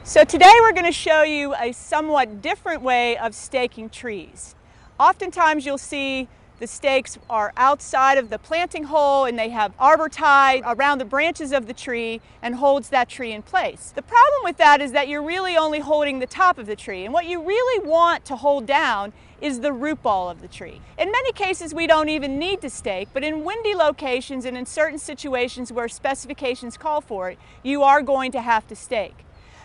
So today we're going to show you a somewhat different way of staking trees. Oftentimes you'll see the stakes are outside of the planting hole and they have arbor tied around the branches of the tree and holds that tree in place. The problem with that is that you're really only holding the top of the tree, and what you really want to hold down is the root ball of the tree. In many cases we don't even need to stake, but in windy locations and in certain situations where specifications call for it, you are going to have to stake.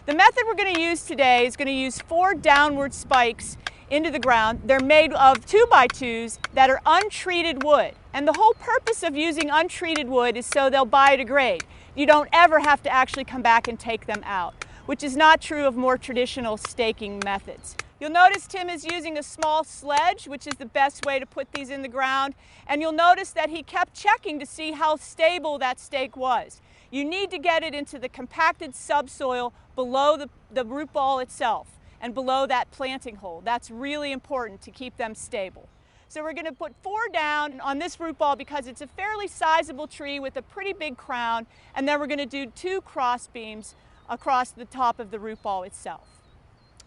The method we're going to use today is going to use 4 downward spikes into the ground. They're made of 2x2s that are untreated wood. And the whole purpose of using untreated wood is so they'll biodegrade. You don't ever have to actually come back and take them out, which is not true of more traditional staking methods. You'll notice Tim is using a small sledge, which is the best way to put these in the ground. And you'll notice that he kept checking to see how stable that stake was. You need to get it into the compacted subsoil below the root ball itself and below that planting hole. That's really important to keep them stable. So we're going to put 4 down on this root ball because it's a fairly sizable tree with a pretty big crown, and then we're going to do 2 cross beams across the top of the root ball itself.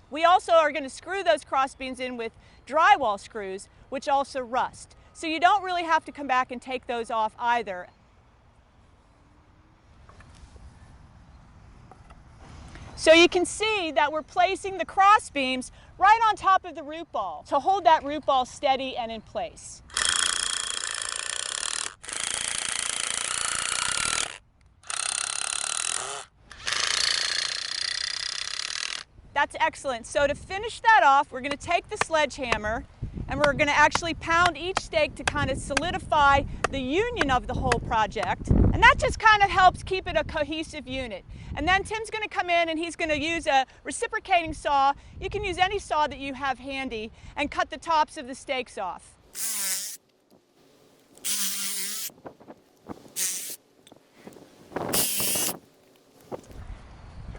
We also are going to screw those cross beams in with drywall screws, which also rust. So you don't really have to come back and take those off either. So you can see that we're placing the cross beams right on top of the root ball to hold that root ball steady and in place. That's excellent. So to finish that off, we're going to take the sledgehammer and we're going to actually pound each stake to kind of solidify the union of the whole project. And that just kind of helps keep it a cohesive unit. And then Tim's going to come in and he's going to use a reciprocating saw. You can use any saw that you have handy and cut the tops of the stakes off.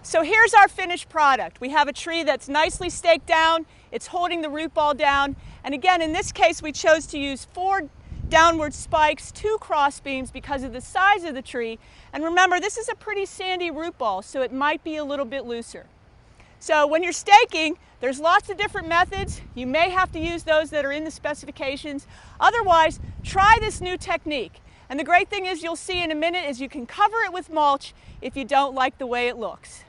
So here's our finished product. We have a tree that's nicely staked down, it's holding the root ball down, and again in this case we chose to use 4 downward spikes, 2 cross beams because of the size of the tree, and remember this is a pretty sandy root ball so it might be a little bit looser. So when you're staking, there's lots of different methods. You may have to use those that are in the specifications. Otherwise, try this new technique. And the great thing is you'll see in a minute is you can cover it with mulch if you don't like the way it looks.